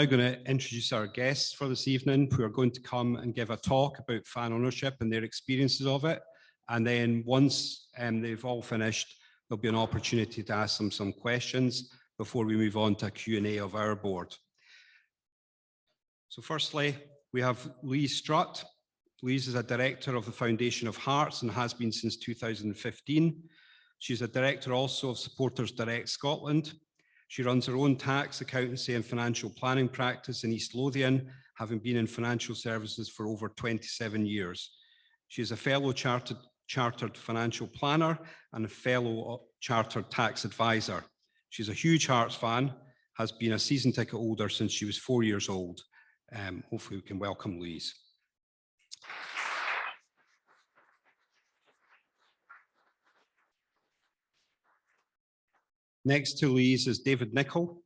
I'm going to introduce our guests for this evening, who are going to come and give a talk about fan ownership and their experiences of it. And then once they've all finished, there'll be an opportunity to ask them some questions before we move on to a Q&A of our board. So firstly, we have Louise Strutt. Louise is a director of the Foundation of Hearts and has been since 2015. She's a director also of Supporters Direct Scotland. She runs her own tax, accountancy and financial planning practice in East Lothian, having been in financial services for over 27 years. She is a fellow chartered financial planner and a fellow chartered tax advisor. She's a huge Hearts fan, has been a season ticket holder since she was 4 years old. Hopefully we can welcome Louise. Next to Louise is David Nicol.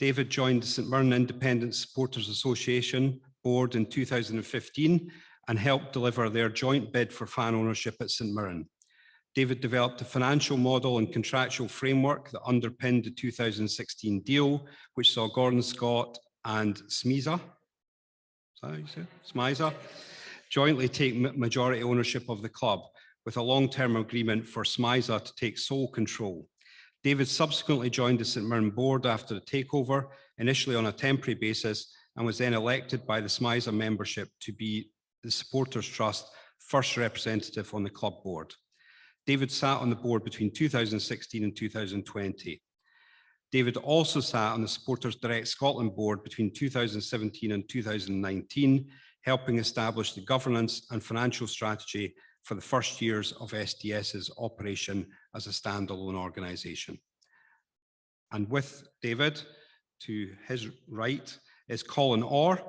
David joined the St Mirren Independent Supporters Association board in 2015 and helped deliver their joint bid for fan ownership at St Mirren. David developed a financial model and contractual framework that underpinned the 2016 deal, which saw Gordon Scott and SMISA jointly take majority ownership of the club, with a long-term agreement for SMISA to take sole control. David subsequently joined the St Mirren board after the takeover, initially on a temporary basis, and was then elected by the SMISA membership to be the Supporters Trust first representative on the club board. David sat on the board between 2016 and 2020. David also sat on the Supporters Direct Scotland board between 2017 and 2019, helping establish the governance and financial strategy for the first years of SDS's operation as a standalone organisation. And with David, to his right, is Colin Orr.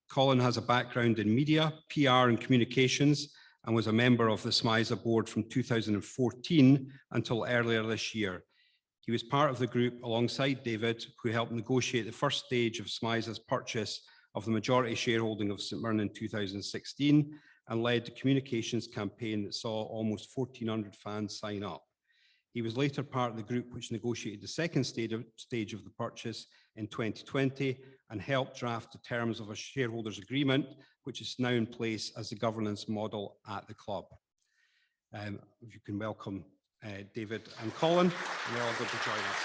Colin has a background in media, PR and communications, and was a member of the SMISA board from 2014 until earlier this year. He was part of the group alongside David, who helped negotiate the first stage of SMISA's purchase of the majority shareholding of St Mirren in 2016, and led the communications campaign that saw almost 1,400 fans sign up. He was later part of the group which negotiated the second stage of the purchase in 2020 and helped draft the terms of a shareholders agreement, which is now in place as the governance model at the club. If you can welcome David and Colin, and they're all going to join us.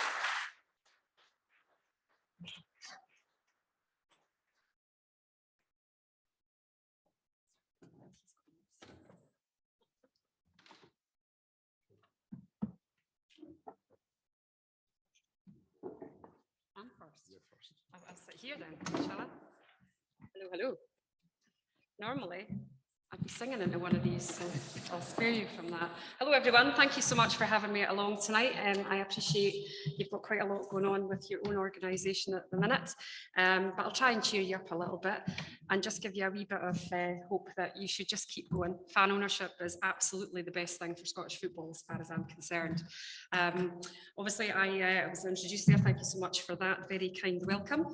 I'm first. You're first. I'll sit here then, shall I? Hello, hello. Normally, I'd be singing into one of these, so I'll spare you from that. Hello, everyone. Thank you so much for having me along tonight. I appreciate you've got quite a lot going on with your own organisation at the minute, but I'll try and cheer you up a little bit and just give you a wee bit of hope that you should just keep going. Fan ownership is absolutely the best thing for Scottish football as far as I'm concerned. Obviously, I was introduced there. Thank you so much for that very kind welcome.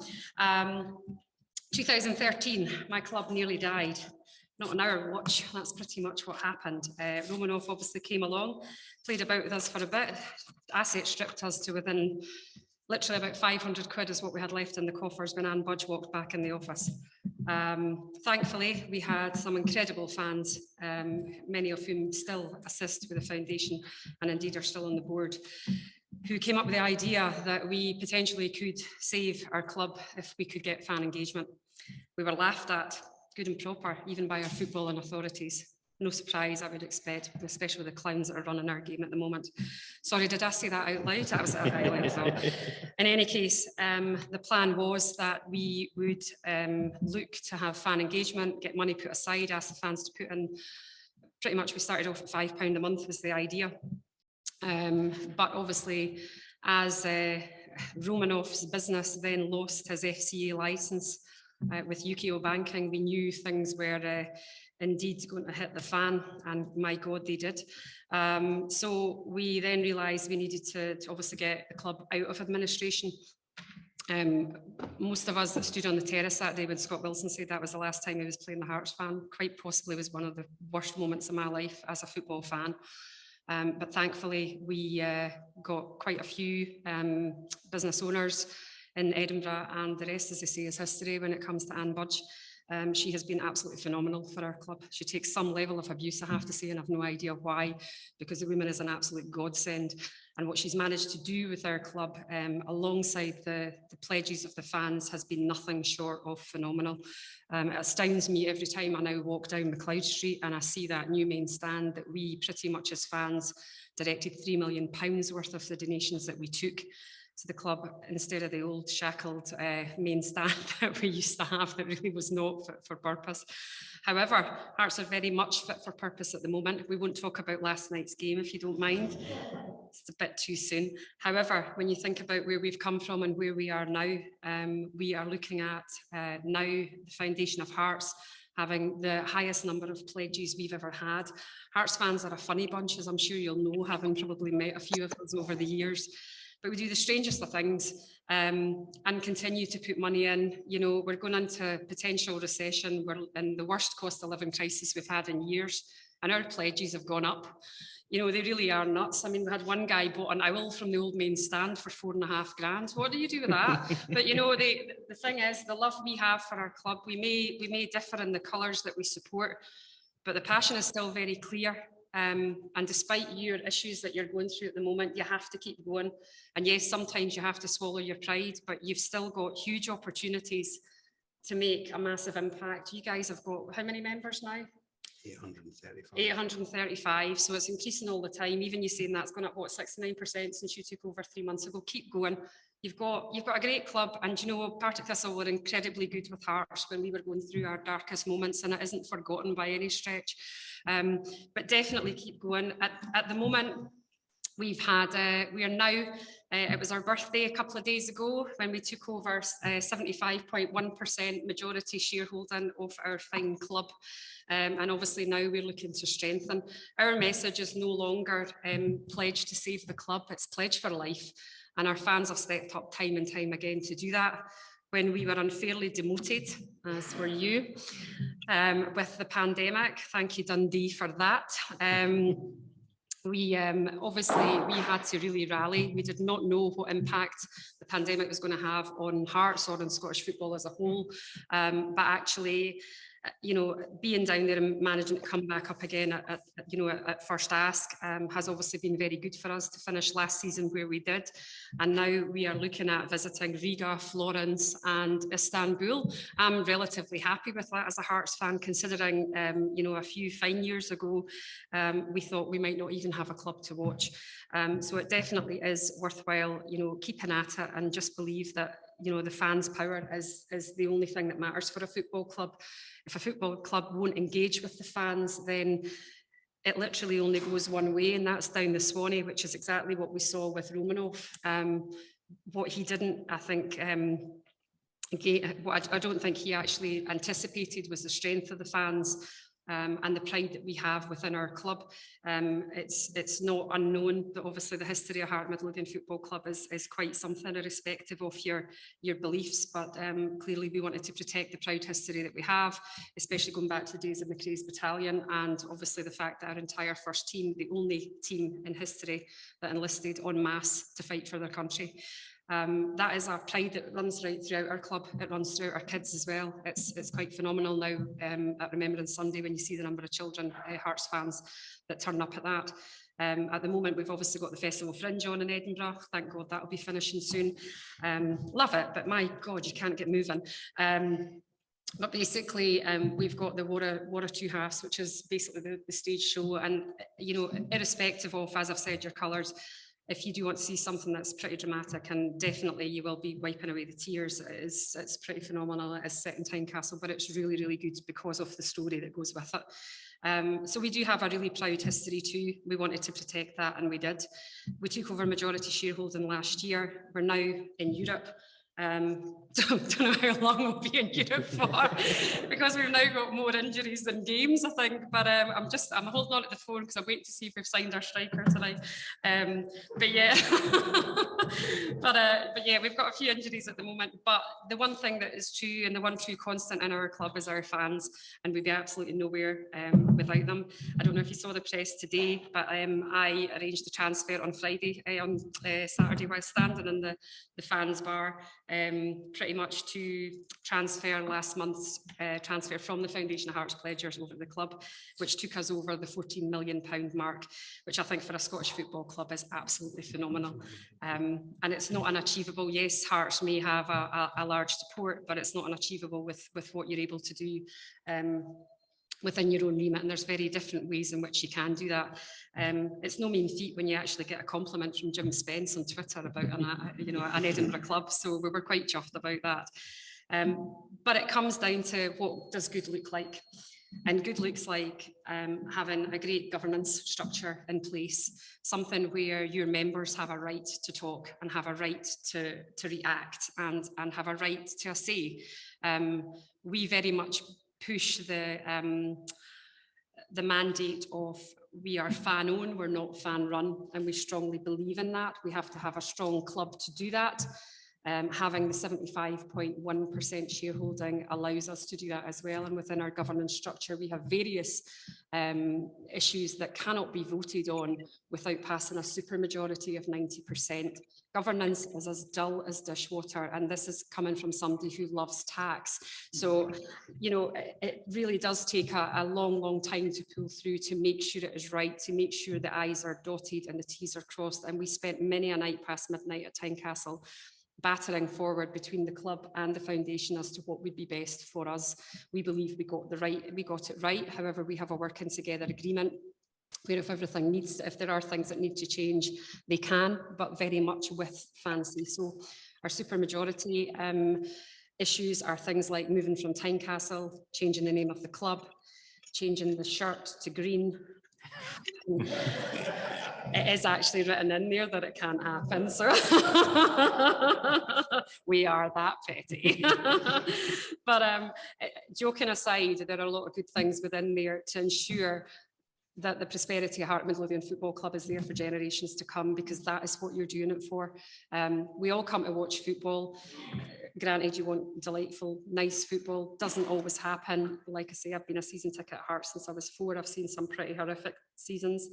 2013, my club nearly died. Not on our watch, that's pretty much what happened. Romanoff obviously came along, played about with us for a bit, asset stripped us to within literally about 500 quid is what we had left in the coffers when Anne Budge walked back in the office. Thankfully, we had some incredible fans, many of whom still assist with the foundation and indeed are still on the board, who came up with the idea that we potentially could save our club if we could get fan engagement. We were laughed at, good and proper, even by our footballing authorities. No surprise, I would expect, especially with the clowns that are running our game at the moment. Sorry, did I say that out loud? That was out loud as well. In any case, the plan was that we would look to have fan engagement, get money put aside, ask the fans to put in. Pretty much we started off at £5 a month was the idea. But obviously, as Romanoff's business then lost his FCA licence, with UKO banking, we knew things were indeed going to hit the fan, and my God, they did. So we then realised we needed to obviously get the club out of administration. Most of us that stood on the terrace that day when Scott Wilson said that was the last time he was playing the Hearts fan, quite possibly was one of the worst moments of my life as a football fan. But thankfully, we got quite a few business owners in Edinburgh, and the rest, as I say, is history when it comes to Anne Budge. She has been absolutely phenomenal for our club. She takes some level of abuse, I have to say, and I've no idea why, because the woman is an absolute godsend. And what she's managed to do with our club, alongside the pledges of the fans, has been nothing short of phenomenal. It astounds me every time I now walk down McLeod Street and I see that new main stand that we pretty much as fans directed £3 million worth of the donations that we took to the club instead of the old shackled main stand that we used to have that really was not fit for purpose. However, Hearts are very much fit for purpose at the moment. We won't talk about last night's game if you don't mind. It's a bit too soon. However, when you think about where we've come from and where we are now, we are looking at now the foundation of Hearts having the highest number of pledges we've ever had. Hearts fans are a funny bunch, as I'm sure you'll know, having probably met a few of us over the years. But we do the strangest of things and continue to put money in. You know, we're going into potential recession. We're in the worst cost of living crisis we've had in years, and our pledges have gone up. You know, they really are nuts. I mean, we had one guy bought an owl from the old main stand for £4.5 grand. What do you do with that? But you know, the thing is, the love we have for our club, we may differ in the colours that we support, but the passion is still very clear. And despite your issues that you're going through at the moment, you have to keep going. And yes, sometimes you have to swallow your pride, but you've still got huge opportunities to make a massive impact. You guys have got how many members now? 835. 835, so it's increasing all the time. Even you saying that's gone up, what, 69% since you took over 3 months ago. Keep going. You've got a great club, and you know, Partick Thistle were incredibly good with Hearts when we were going through our darkest moments, and it isn't forgotten by any stretch. But definitely keep going. At the moment, we've had, we are now, it was our birthday a couple of days ago when we took over 75.1% majority shareholding of our fine club. And obviously now we're looking to strengthen. Our message is no longer pledge to save the club, it's pledge for life. And our fans have stepped up time and time again to do that. When we were unfairly demoted, as were you, with the pandemic, thank you Dundee for that. We obviously we had to really rally. We did not know what impact the pandemic was going to have on Hearts or on Scottish football as a whole. But actually, you know, being down there and managing to come back up again at first ask has obviously been very good for us to finish last season where we did. And now we are looking at visiting Riga, Florence and Istanbul. I'm relatively happy with that as a Hearts fan, considering, you know, a few fine years ago, we thought we might not even have a club to watch. So it definitely is worthwhile, you know, keeping at it and just believe that, you know, the fans' power is the only thing that matters for a football club. If a football club won't engage with the fans, then it literally only goes one way, and that's down the Swanee, which is exactly what we saw with Romanoff. What he didn't, I think, what I don't think he actually anticipated was the strength of the fans. And the pride that we have within our club. It's not unknown that obviously the history of Heart Midlothian Football Club is quite something, irrespective of your beliefs, but clearly we wanted to protect the proud history that we have, especially going back to the days of McRae's Battalion, and obviously the fact that our entire first team, the only team in history that enlisted en masse to fight for their country. That is our pride that runs right throughout our club. It runs throughout our kids as well. It's quite phenomenal now at Remembrance Sunday when you see the number of children, Hearts fans, that turn up at that. At the moment, we've obviously got the Festival Fringe on in Edinburgh. Thank God that'll be finishing soon. Love it, but my God, you can't get moving. But basically, we've got the War of Two Halves, which is basically the stage show. And, you know, irrespective of, as I've said, your colours, if you do want to see something that's pretty dramatic, and definitely you will be wiping away the tears, it's pretty phenomenal. It is set in Tynecastle, but it's really, really good because of the story that goes with it. So we do have a really proud history too. We wanted to protect that, and we did. We took over majority shareholding last year. We're now in Europe. Don't know how long we'll be in Europe for, because we've now got more injuries than games, I think. But I'm holding on to the phone because I'm waiting to see if we've signed our striker tonight. But yeah, but yeah, we've got a few injuries at the moment. But the one thing that is true, and the one true constant in our club, is our fans, and we'd be absolutely nowhere without them. I don't know if you saw the press today, but I arranged a transfer on Friday, on Saturday, while standing in the fans bar. pretty much to transfer last month's transfer from the Foundation of Hearts pledgers over to the club, which took us over the £14 million mark, which I think for a Scottish football club is absolutely phenomenal. And it's not unachievable. Yes, Hearts may have a large support, but it's not unachievable with what you're able to do within your own remit, and there's very different ways in which you can do that. It's no mean feat when you actually get a compliment from Jim Spence on Twitter about an Edinburgh club, so we were quite chuffed about that. But it comes down to what does good look like, and good looks like having a great governance structure in place, something where your members have a right to talk and have a right to react and have a right to a say. We very much push the mandate of we are fan owned, we're not fan run, and we strongly believe in that. We have to have a strong club to do that. Having the 75.1% shareholding allows us to do that as well. And within our governance structure, we have various issues that cannot be voted on without passing a supermajority of 90%. Governance is as dull as dishwater, and this is coming from somebody who loves tax. So, it really does take a long time to pull through to make sure it is right, to make sure the I's are dotted and the T's are crossed. And we spent many a night past midnight at Tynecastle battering forward between the club and the foundation as to what would be best for us. We believe we got it right. However, we have a working together agreement where if there are things that need to change, they can, but very much with fancy. So our supermajority issues are things like moving from Tynecastle, changing the name of the club, changing the shirt to green. It is actually written in there that it can't happen, so we are that petty. But joking aside, there are a lot of good things within there to ensure that the prosperity of Heart Midlothian Football Club is there for generations to come, because that is what you're doing it for. We all come to watch football. Granted, you want delightful, nice football. Doesn't always happen. Like I say, I've been a season ticket at Heart since I was 4. I've seen some pretty horrific seasons.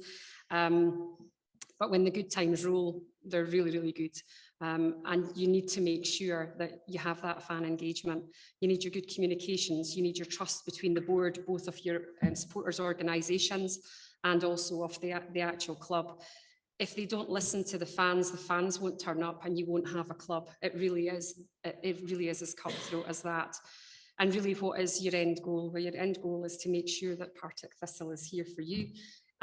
But when the good times roll, they're really good. And you need to make sure that you have that fan engagement. You need your good communications. You need your trust between the board, both of your supporters organisations and also of the actual club. If they don't listen to the fans won't turn up and you won't have a club. It really is as cutthroat as that. And really, what is your end goal? Well, your end goal is to make sure that Partick Thistle is here for you.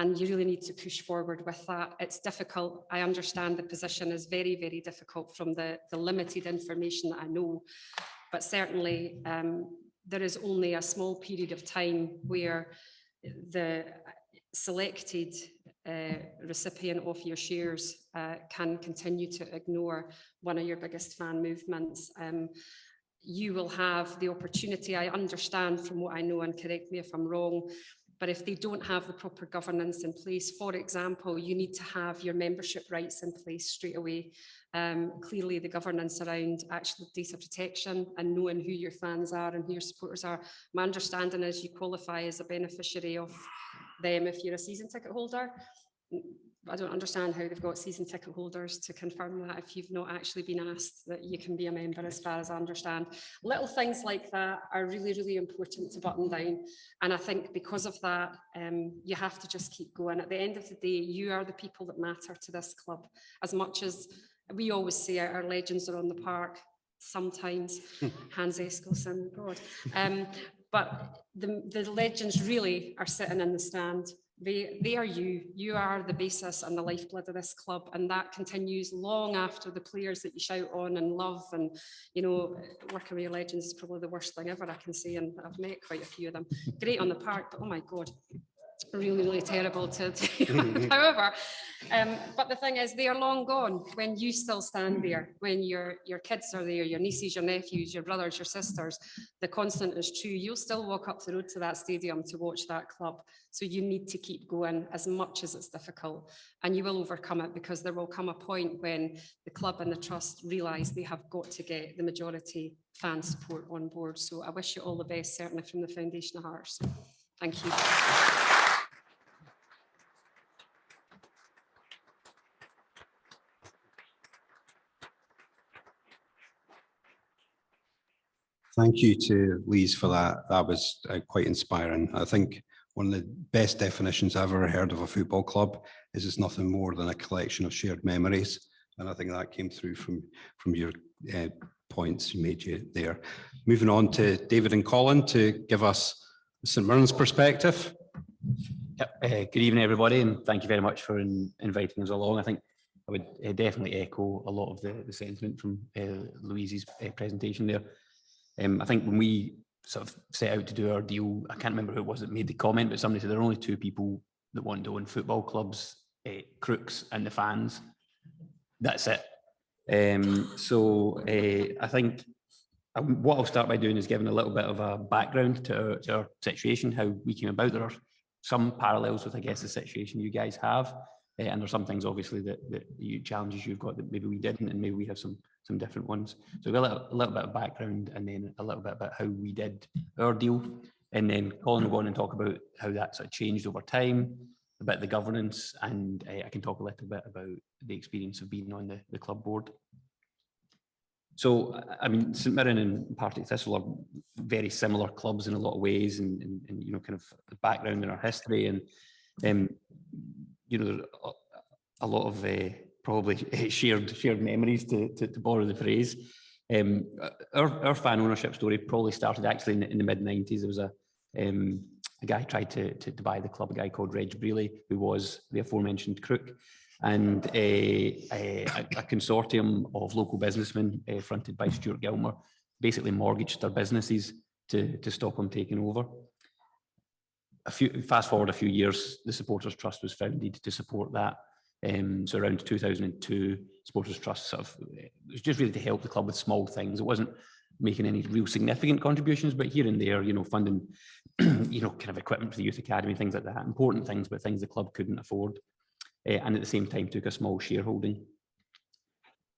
And you really need to push forward with that. It's difficult. I understand the position is very difficult from the limited information that I know. But certainly, there is only a small period of time where the selected recipient of your shares can continue to ignore one of your biggest fan movements. You will have the opportunity, I understand from what I know, and correct me if I'm wrong, but if they don't have the proper governance in place, for example, you need to have your membership rights in place straight away. Clearly, the governance around actual data protection and knowing who your fans are and who your supporters are. My understanding is you qualify as a beneficiary of them if you're a season ticket holder. I don't understand how they've got season ticket holders to confirm that if you've not actually been asked that you can be a member, as far as I understand. Little things like that are really important to button down. And I think because of that, you have to just keep going. At the end of the day, you are the people that matter to this club. As much as we always say our legends are on the park, sometimes, Hans Eskilsson, God. But the legends really are sitting in the stand. They are you. You are the basis and the lifeblood of this club, and that continues long after the players that you shout on and love. And working with your legends is probably the worst thing ever I can say, and I've met quite a few of them. Great on the park, but oh my God, really terrible to however, but the thing is, they are long gone when you still stand there, when your kids are there, your nieces, your nephews, your brothers, your sisters. The constant is true. You'll still walk up the road to that stadium to watch that club. So you need to keep going as much as it's difficult, and you will overcome it, because there will come a point when the club and the trust realise they have got to get the majority fan support on board. So I wish you all the best, certainly from the Foundation of Hearts. Thank you. Thank you to Louise for that. That was quite inspiring. I think one of the best definitions I've ever heard of a football club is it's nothing more than a collection of shared memories. And I think that came through from your points you made there. Moving on to David and Colin to give us St Mirren's perspective. Good evening, everybody, and thank you very much for inviting us along. I think I would definitely echo a lot of the sentiment from Louise's presentation there. I think when we sort of set out to do our deal, I can't remember who it was that made the comment, but somebody said there are only two people that want to own football clubs, crooks and the fans. That's it. I think what I'll start by doing is giving a little bit of a background to our situation, how we came about. There are some parallels with, I guess, the situation you guys have, and there's some things obviously that challenges you've got that maybe we didn't, and maybe we have some different ones. So we've got a little bit of background, and then a little bit about how we did our deal, and then Colin will go on and talk about how that sort of changed over time, a bit of the governance, and I can talk a little bit about the experience of being on the club board. So, I mean, St Mirren and Partick Thistle are very similar clubs in a lot of ways, and you know, kind of the background in our history, and you know, a lot of probably shared memories, to borrow the phrase. Our fan ownership story probably started actually in the mid-90s. There was a guy tried to buy the club, a guy called Reg Brealey, who was the aforementioned crook, and a consortium of local businessmen fronted by Stuart Gilmer basically mortgaged their businesses to stop him taking over. Fast forward a few years, the Supporters Trust was founded to support that. So around 2002, Supporters Trust sort of, it was just really to help the club with small things. It wasn't making any real significant contributions, but here and there, you know, funding, you know, kind of equipment for the youth academy, things like that, important things, but things the club couldn't afford. And at the same time took a small shareholding.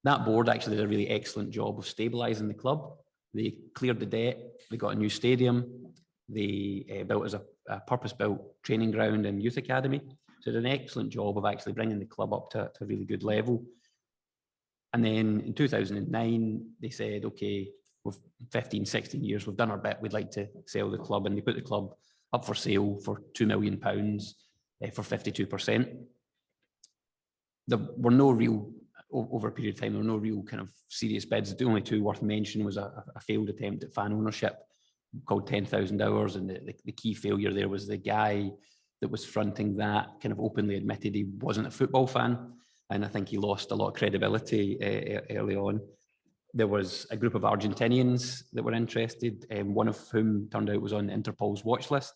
That board actually did a really excellent job of stabilising the club. They cleared the debt, they got a new stadium, they built as a purpose-built training ground and youth academy. So did an excellent job of actually bringing the club up to a really good level. And then in 2009, they said, okay, we've 15, 16 years, we've done our bit, we'd like to sell the club. And they put the club up for sale for £2 million for 52%. There were no real, over a period of time, there were no real kind of serious bids. The only two worth mentioning was a failed attempt at fan ownership called 10,000 Hours. And the key failure there was the guy that was fronting that kind of openly admitted he wasn't a football fan. And I think he lost a lot of credibility early on. There was a group of Argentinians that were interested, one of whom turned out was on Interpol's watch list.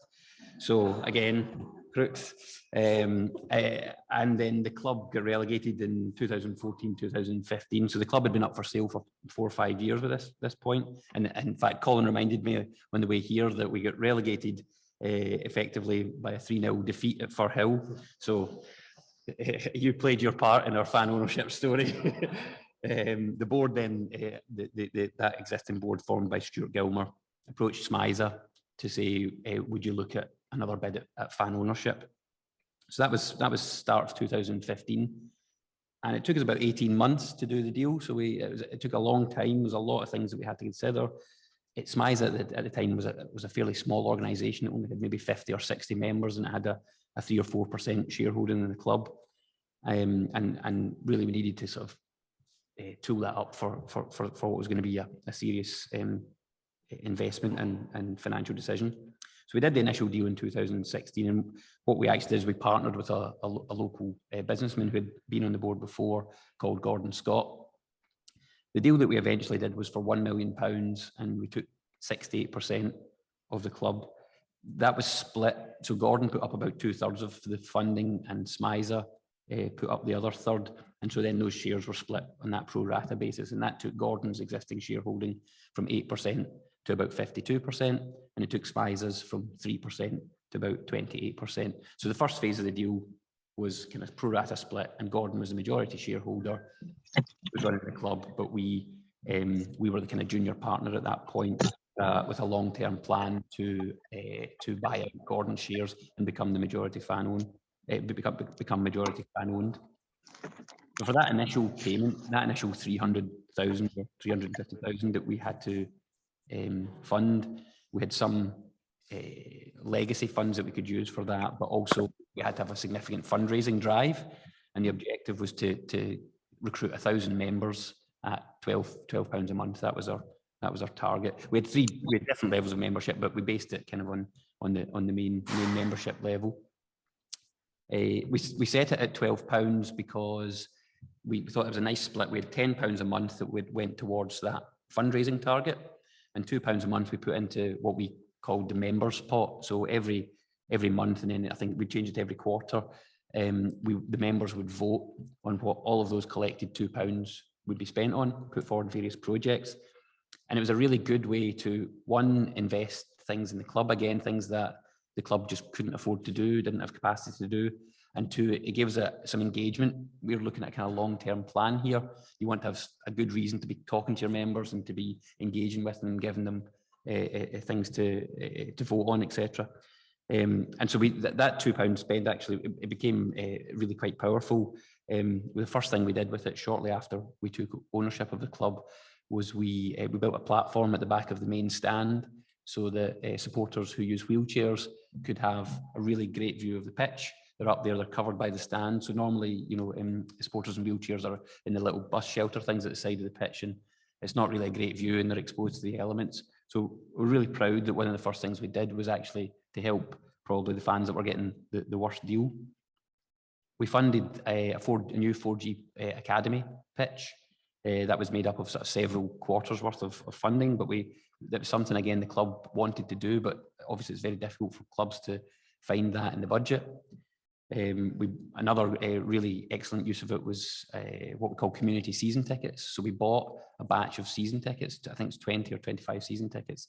So again, crooks. And then the club got relegated in 2014, 2015. So the club had been up for sale for 4 or 5 years at this point. And in fact, Colin reminded me on the way here that we got relegated effectively by a 3-0 defeat at Firhill. So you played your part in our fan ownership story. The board then, that existing board formed by Stuart Gilmer, approached SMISA to say, would you look at another bid at fan ownership? So that was start of 2015. And it took us about 18 months to do the deal. So it took a long time. There's a lot of things that we had to consider. SMISA at the time was a fairly small organisation. It only had maybe 50 or 60 members, and it had a 3 or 4% shareholding in the club. And really we needed to sort of tool that up for what was going to be a serious investment and financial decision. So we did the initial deal in 2016, and what we actually did is we partnered with a local businessman who had been on the board before, called Gordon Scott. The deal that we eventually did was for £1 million, and we took 68% of the club. That was split. So Gordon put up about 2/3 of the funding, and SMISA put up the other third. And so then those shares were split on that pro rata basis. And that took Gordon's existing shareholding from 8% to about 52%. And it took SMISA's from 3% to about 28%. So the first phase of the deal was kind of pro rata split, and Gordon was the majority shareholder, was running the club, but we were the kind of junior partner at that point, with a long-term plan to buy out Gordon's shares and become the majority fan owned, become majority fan owned. So for that initial payment, that initial 300,000 or 350,000 that we had to fund. We had some legacy funds that we could use for that, but also we had to have a significant fundraising drive, and the objective was to recruit 1,000 members at £12 a month. That was our target. We had different levels of membership, but we based it kind of on the main membership level. We set it at £12 because we thought it was a nice split. We had £10 a month that went towards that fundraising target, and £2 a month we put into what we called the members pot. So every month, and then I think we changed it every quarter, the members would vote on what all of those collected £2 would be spent on, put forward various projects. And it was a really good way to, one, invest things in the club, again, things that the club just couldn't afford to do, didn't have capacity to do. And two, it gives it some engagement. We're looking at a kind of long-term plan here. You want to have a good reason to be talking to your members and to be engaging with them, giving them things to vote on, etc. And so that £2 spend, actually, it became really quite powerful. The first thing we did with it shortly after we took ownership of the club was we built a platform at the back of the main stand, so that supporters who use wheelchairs could have a really great view of the pitch. They're up there, they're covered by the stand. So normally, you know, supporters in wheelchairs are in the little bus shelter things at the side of the pitch, and it's not really a great view, and they're exposed to the elements. So we're really proud that one of the first things we did was actually to help probably the fans that were getting the worst deal. We funded a new 4G academy pitch that was made up of sort of several quarters worth of funding, but that was something, again, the club wanted to do, but obviously it's very difficult for clubs to find that in the budget. Another really excellent use of it was what we call community season tickets. So we bought a batch of season tickets, I think it's 20 or 25 season tickets,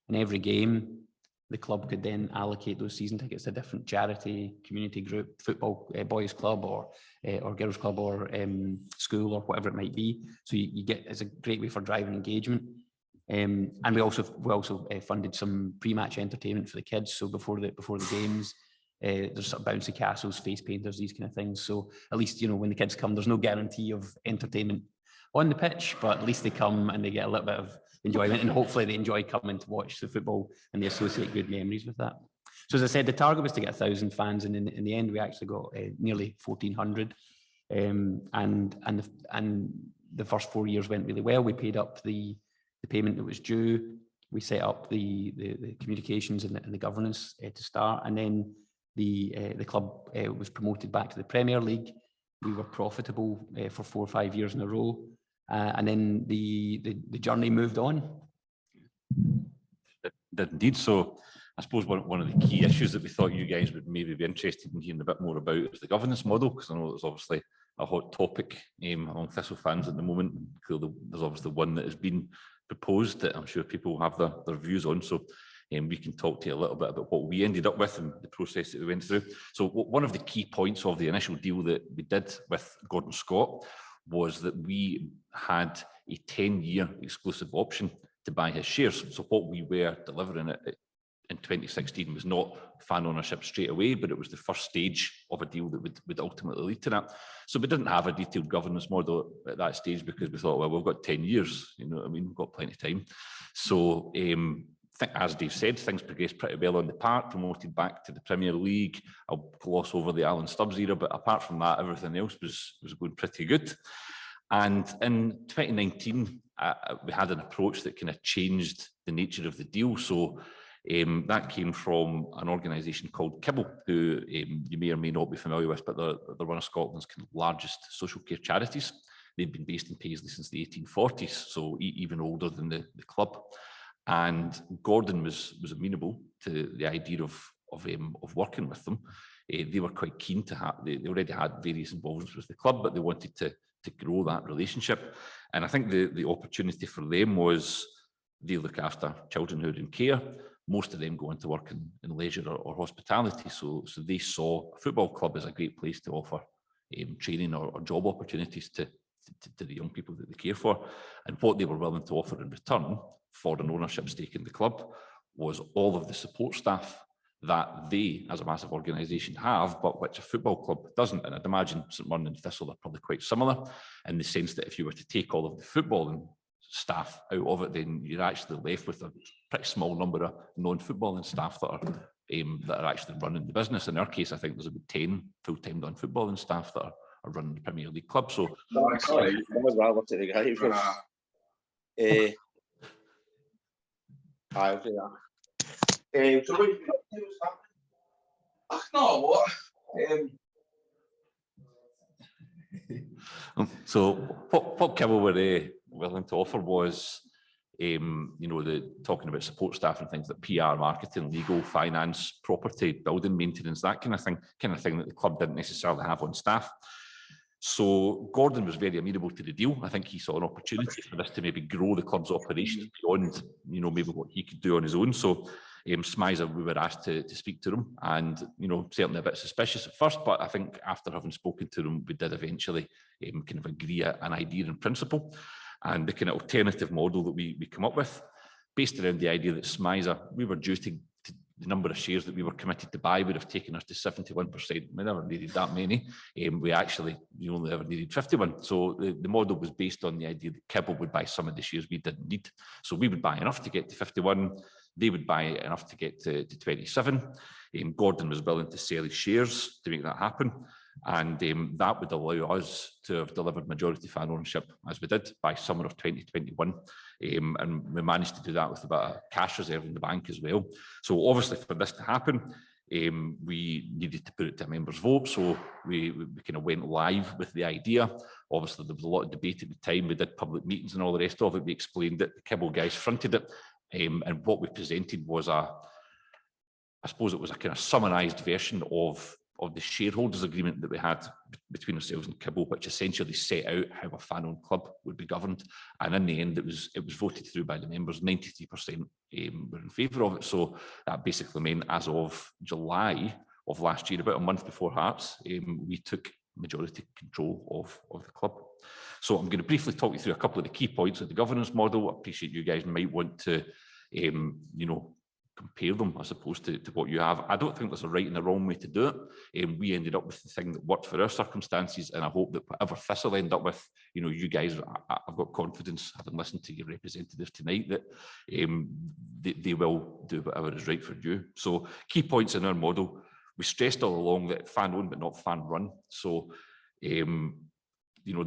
and every game the club could then allocate those season tickets to a different charity, community group, football, boys club or girls club or school or whatever it might be. So you get, it's a great way for driving engagement. And we also funded some pre-match entertainment for the kids. So before the games, there's sort of bouncy castles, face painters, these kind of things. So at least, you know, when the kids come, there's no guarantee of entertainment on the pitch, but at least they come and they get a little bit of enjoyment, and hopefully they enjoy coming to watch the football and they associate good memories with that. So as I said, the target was to get 1,000 fans, and in the end we actually got nearly 1,400. And the first 4 years went really well. We paid up the payment that was due. We set up the communications and the governance to start, and then the club was promoted back to the Premier League. We were profitable for 4 or 5 years in a row, and then the journey moved on. It did indeed. So I suppose one of the key issues that we thought you guys would maybe be interested in hearing a bit more about is the governance model, because I know there's obviously a hot topic among Thistle fans at the moment. There's obviously one that has been proposed that I'm sure people will have their views on. So we can talk to you a little bit about what we ended up with and the process that we went through. So one of the key points of the initial deal that we did with Gordon Scott was that we had a 10-year exclusive option to buy his shares. So what we were delivering in 2016 was not fan ownership straight away, but it was the first stage of a deal that would ultimately lead to that. So we didn't have a detailed governance model at that stage because we thought, well, we've got 10 years, you know what I mean, we've got plenty of time. So as Dave said, things progressed pretty well on the park, promoted back to the Premier League. I'll gloss over the Alan Stubbs era, but apart from that, everything else was going pretty good. And in 2019, we had an approach that kind of changed the nature of the deal. So that came from an organisation called Kibble, who you may or may not be familiar with, but they're one of Scotland's kind of largest social care charities. They've been based in Paisley since the 1840s, so even older than the club. And Gordon was amenable to the idea of working with them. They were quite keen to have, they already had various involvements with the club, but they wanted to grow that relationship. And I think the opportunity for them was they look after children who are in care. Most of them go into work in leisure or hospitality. So they saw a football club as a great place to offer training or job opportunities to the young people that they care for. And what they were willing to offer in return for an ownership stake in the club was all of the support staff that they, as a massive organisation, have, but which a football club doesn't. And I'd imagine St Mirren and Thistle are probably quite similar in the sense that if you were to take all of the footballing staff out of it, then you're actually left with a pretty small number of non-footballing staff that are actually running the business. In our case, I think there's about 10 full-time non-footballing staff that are running the Premier League club. So sorry, that was well to the guy. I'll do that. No, what? So what Kibble were willing to offer was, you know, talking about support staff and things like PR, marketing, legal, finance, property, building maintenance, that kind of thing that the club didn't necessarily have on staff. So Gordon was very amenable to the deal. I think he saw an opportunity for this to maybe grow the club's operations beyond, you know, maybe what he could do on his own. So SMISA, we were asked to speak to them, and, you know, certainly a bit suspicious at first, but I think after having spoken to them, we did eventually kind of agree an idea in principle. And the kind of alternative model that we come up with, based around the idea that SMISA, we were due to the number of shares that we were committed to buy would have taken us to 71%. We never needed that many. We only ever needed 51. So the model was based on the idea that Kibble would buy some of the shares we didn't need. So we would buy enough to get to 51. They would buy enough to get to 27. Gordon was willing to sell his shares to make that happen. And that would allow us to have delivered majority fan ownership, as we did, by summer of 2021. And we managed to do that with about a cash reserve in the bank as well. So obviously for this to happen, we needed to put it to a members' vote. So we kind of went live with the idea. Obviously there was a lot of debate at the time. We did public meetings and all the rest of it. We explained it. The Kibble guys fronted it. And what we presented was I suppose it was a kind of summarised version of the shareholders agreement that we had between ourselves and Kibble, which essentially set out how a fan-owned club would be governed. And in the end, it was voted through by the members. 93% were in favour of it. So that basically meant, as of July of last year, about a month before Hearts, we took majority control of the club. So I'm going to briefly talk you through a couple of the key points of the governance model. I appreciate you guys might want to, you know, compare them, I suppose, to what you have. I don't think there's a right and a wrong way to do it. We ended up with the thing that worked for our circumstances, and I hope that whatever Thistle end up with, you know, you guys, I've got confidence, having listened to your representatives tonight, that they will do whatever is right for you. So key points in our model, we stressed all along that fan-owned but not fan-run. So you know,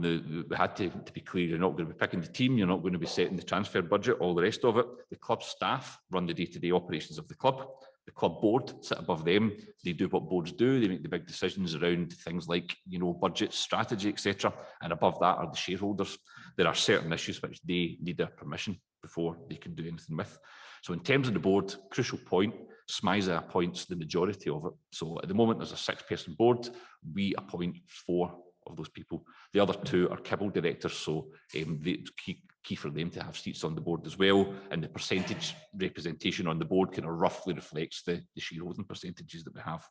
we had to be clear, you're not going to be picking the team, you're not going to be setting the transfer budget, all the rest of it. The club staff run the day-to-day operations of the club. The club board sit above them. They do what boards do. They make the big decisions around things like, you know, budget, strategy, etc. And above that are the shareholders. There are certain issues which they need their permission before they can do anything with. So in terms of the board, crucial point, SMISA appoints the majority of it. So at the moment, there's a 6-person board. We appoint 4 of those people. The other 2 are Kibble directors, so it's key for them to have seats on the board as well, and the percentage representation on the board kind of roughly reflects the shareholding percentages that we have.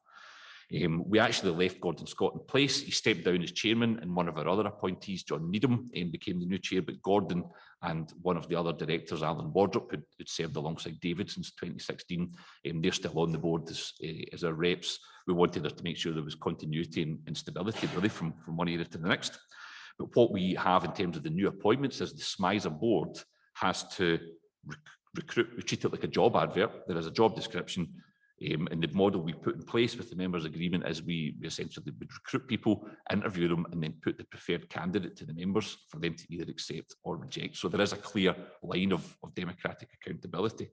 We actually left Gordon Scott in place. He stepped down as chairman, and one of our other appointees, John Needham, became the new chair, but Gordon and one of the other directors, Alan Wardrop, who'd served alongside David since 2016, they're still on the board as our reps. We wanted to make sure there was continuity and stability, really, from one era to the next. But what we have in terms of the new appointments is the SMISA board has to recruit. We treat it like a job advert. There is a job description. And the model we put in place with the members' agreement is we essentially would recruit people, interview them, and then put the preferred candidate to the members for them to either accept or reject. So there is a clear line of democratic accountability.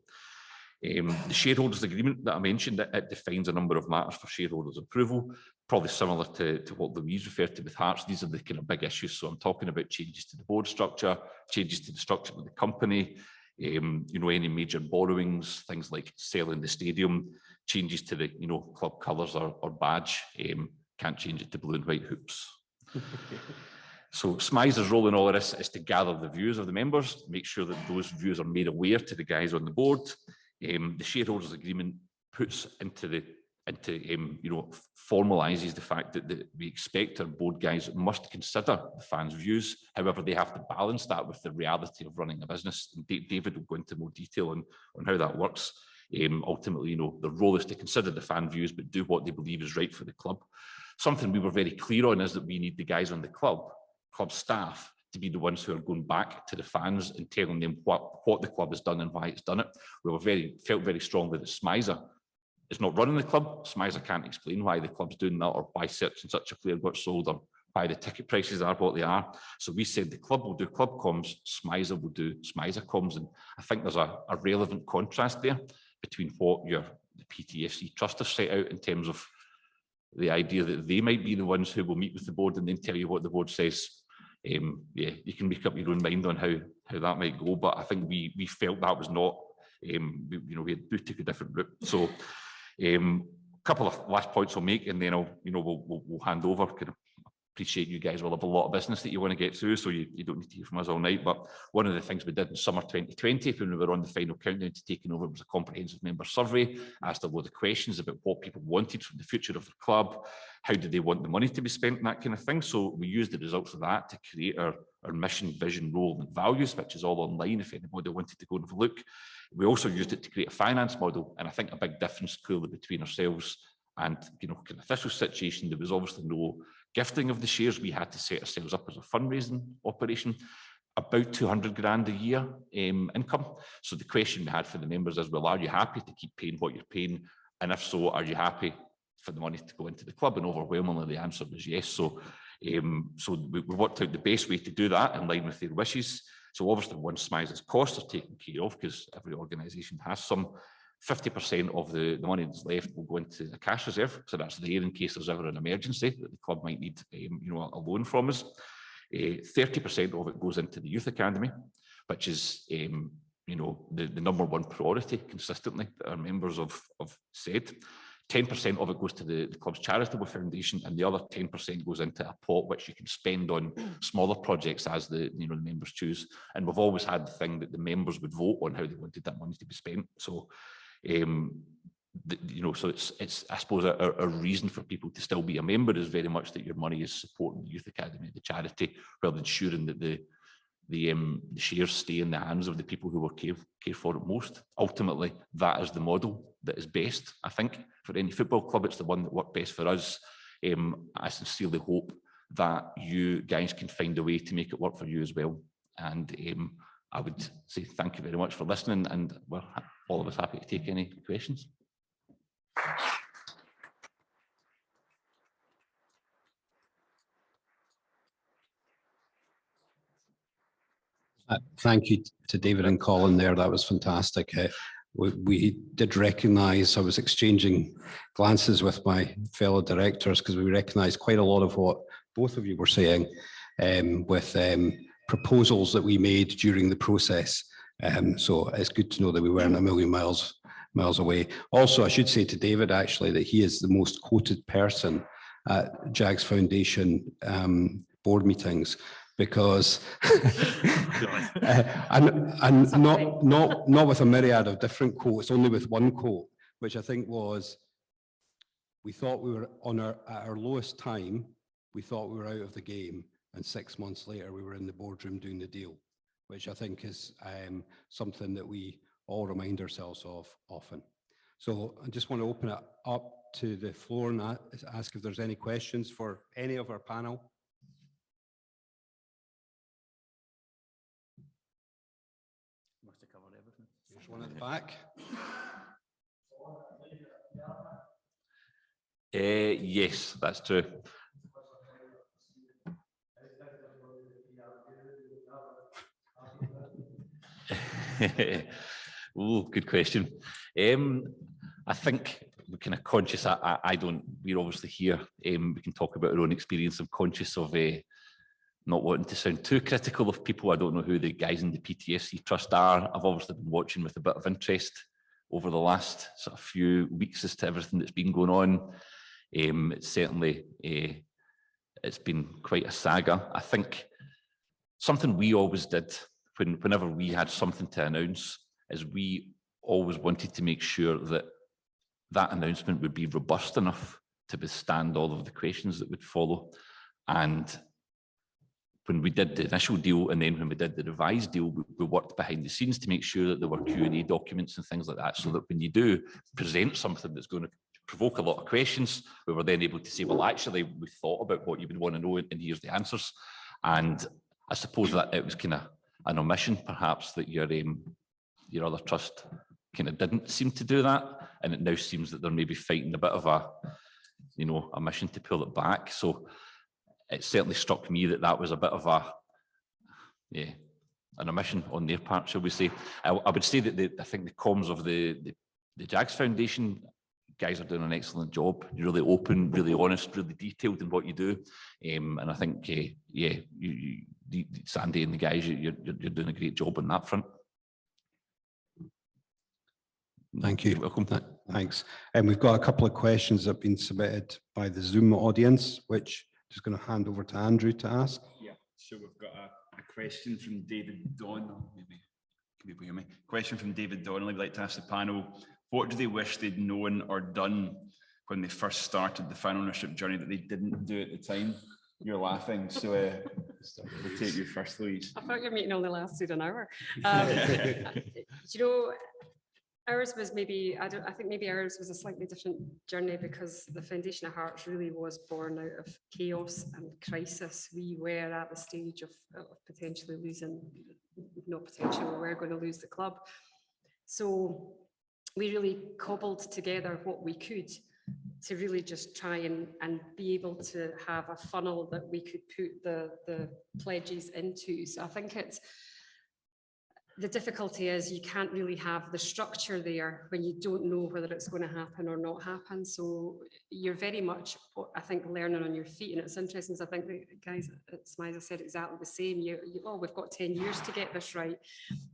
The shareholders' agreement that I mentioned, it defines a number of matters for shareholders' approval, probably similar to what Louise referred to with Hearts. These are the kind of big issues. So I'm talking about changes to the board structure, changes to the structure of the company, you know, any major borrowings, things like selling the stadium, changes to the, you know, club colours or badge. Can't change it to blue and white hoops. So SMISA's role in all of this is to gather the views of the members, make sure that those views are made aware to the guys on the board. The shareholders' agreement puts you know, formalises the fact that we expect our board guys must consider the fans' views. However, they have to balance that with the reality of running a business. And David will go into more detail on how that works. Ultimately, you know, the role is to consider the fan views, but do what they believe is right for the club. Something we were very clear on is that we need the guys on the club staff to be the ones who are going back to the fans and telling them what the club has done and why it's done it. We felt very strongly that SMISA is not running the club. SMISA can't explain why the club's doing that, or why such and such a player got sold, or why the ticket prices are what they are. So we said the club will do club comms, SMISA will do SMISA comms. And I think there's a relevant contrast there between what the PTFC trust have set out in terms of the idea that they might be the ones who will meet with the board and then tell you what the board says. Yeah, you can make up your own mind on how that might go, but I think we felt that was not, we took a different route. So a couple of last points I'll make, and then we'll hand over. Appreciate you guys will have a lot of business that you want to get through, so you don't need to hear from us all night. But one of the things we did in summer 2020, when we were on the final countdown to taking over, was a comprehensive member survey, asked a lot of questions about what people wanted from the future of the club, how do they want the money to be spent, and that kind of thing. So we used the results of that to create our mission, vision, role and values, which is all online if anybody wanted to go and have a look. We also used it to create a finance model, and I think a big difference clearly between ourselves and kind of official situation, there was obviously no gifting of the shares. We had to set ourselves up as a fundraising operation, about 200 grand a year income. So the question we had for the members is, well, are you happy to keep paying what you're paying? And if so, are you happy for the money to go into the club? And overwhelmingly the answer was yes. So we worked out the best way to do that in line with their wishes. So obviously once SMISA's costs are taken care of, because every organisation has some, 50% of the money that's left will go into a cash reserve. So that's there in case there's ever an emergency that the club might need a loan from us. 30% of it goes into the youth academy, which is the number one priority consistently that our members have said. 10% of it goes to the club's charitable foundation, and the other 10% goes into a pot which you can spend on smaller projects as the members choose. And we've always had the thing that the members would vote on how they wanted that money to be spent. So so it's I suppose a reason for people to still be a member is very much that your money is supporting the youth academy, the charity, rather than ensuring that the shares stay in the hands of the people who will care for it most. Ultimately, that is the model that is best, I think, for any football club. It's the one that worked best for us. I sincerely hope that you guys can find a way to make it work for you as well. And I would say thank you very much for listening, and we're all of us happy to take any questions. Thank you to David and Colin there. That was fantastic. We did recognise, I was exchanging glances with my fellow directors because we recognised quite a lot of what both of you were saying with proposals that we made during the process. So it's good to know that we weren't a million miles away. Also, I should say to David actually that he is the most quoted person at Jags Foundation board meetings, because and not with a myriad of different quotes, only with one quote, which I think was, we thought we were at our lowest time, we thought we were out of the game, and 6 months later we were in the boardroom doing the deal, which I think is something that we all remind ourselves of often. So I just want to open it up to the floor and ask if there's any questions for any of our panel. Must have covered everything. There's one at the back. Yes, that's true. Oh, good question. I think we're kind of conscious. We're obviously here. We can talk about our own experience. I'm conscious of not wanting to sound too critical of people. I don't know who the guys in the PTFC trust are. I've obviously been watching with a bit of interest over the last sort of few weeks as to everything that's been going on. It's certainly it's been quite a saga. I think something we always did whenever we had something to announce is we always wanted to make sure that that announcement would be robust enough to withstand all of the questions that would follow. And when we did the initial deal and then when we did the revised deal, we worked behind the scenes to make sure that there were Q&A documents and things like that, so that when you do present something that's going to provoke a lot of questions, we were then able to say, well, actually, we thought about what you would want to know and here's the answers. And I suppose that it was kind of an omission, perhaps, that your other trust kind of didn't seem to do that, and it now seems that they're maybe fighting a bit of a mission to pull it back. So it certainly struck me that that was a bit of an omission on their part, shall we say. I would say that I think the comms of the Jags Foundation guys are doing an excellent job. You're really open, really honest, really detailed in what you do, and I think Sandy and the guys, you're doing a great job on that front. Thank you. You're welcome. Thanks. And we've got a couple of questions that have been submitted by the Zoom audience, which I'm just going to hand over to Andrew to ask. Yeah, so we've got a question from David Donnell. Maybe can people hear me? Question from David Donnell. I'd like to ask the panel, what do they wish they'd known or done when they first started the fan ownership journey that they didn't do at the time? You're laughing, so we'll take you first, Louise. I thought your meeting only lasted an hour. You know, ours was maybe, I think maybe ours was a slightly different journey because the Foundation of Hearts really was born out of chaos and crisis. We were at the stage of potentially losing, not potentially, we were going to lose the club. So we really cobbled together what we could to really just try and be able to have a funnel that we could put the pledges into. So I think the difficulty is you can't really have the structure there when you don't know whether it's going to happen or not happen. So you're very much, I think, learning on your feet. And it's interesting, I think the guys at SMISA said exactly the same. We've got 10 years to get this right.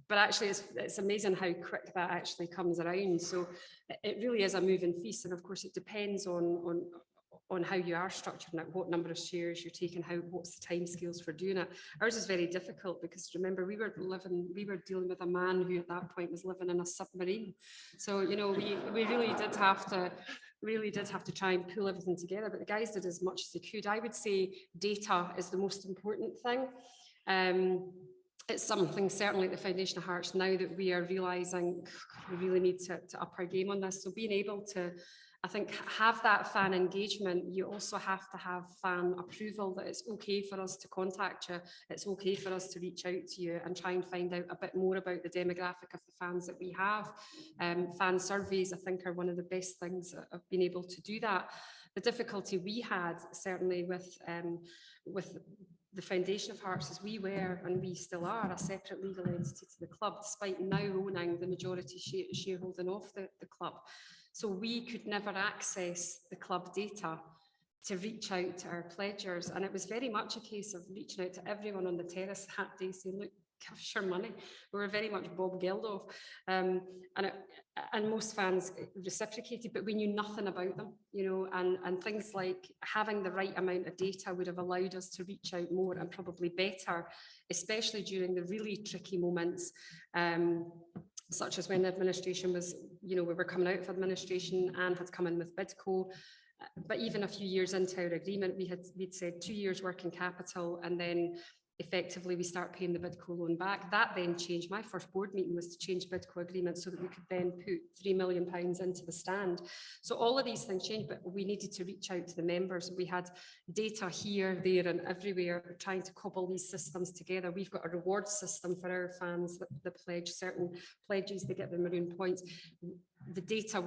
But actually, it's amazing how quick that actually comes around. So it really is a moving feast. And of course, it depends on how you are structured, like what number of shares you're taking, what's the time scales for doing it. Ours is very difficult because remember we were dealing with a man who at that point was living in a submarine. So you know we really did have to try and pull everything together. But the guys did as much as they could. I would say data is the most important thing. It's something certainly at the Foundation of Hearts now that we are realising we really need to up our game on this. So being able to, I think, have that fan engagement, you also have to have fan approval that it's okay for us to contact you, it's okay for us to reach out to you and try and find out a bit more about the demographic of the fans that we have. Fan surveys, I think, are one of the best things of being able to do that. The difficulty we had, certainly with the Foundation of Hearts, is we were, and we still are, a separate legal entity to the club, despite now owning the majority shareholding of the club. So we could never access the club data to reach out to our pledgers. And it was very much a case of reaching out to everyone on the terrace that day saying, look, give us your money. We were very much Bob Geldof. And most fans reciprocated, but we knew nothing about them, you know, and things like having the right amount of data would have allowed us to reach out more and probably better, especially during the really tricky moments, such as when the administration was, you know, we were coming out of administration and had come in with Bidco. But even a few years into our agreement, we'd said 2 years working capital, and then effectively we start paying the Bidco loan back. That then changed. My first board meeting was to change Bidco agreement so that we could then put £3 million into the stand. So all of these things changed, but we needed to reach out to the members. We had data here, there and everywhere, trying to cobble these systems together. We've got a reward system for our fans that pledge certain pledges, they get the maroon points. The data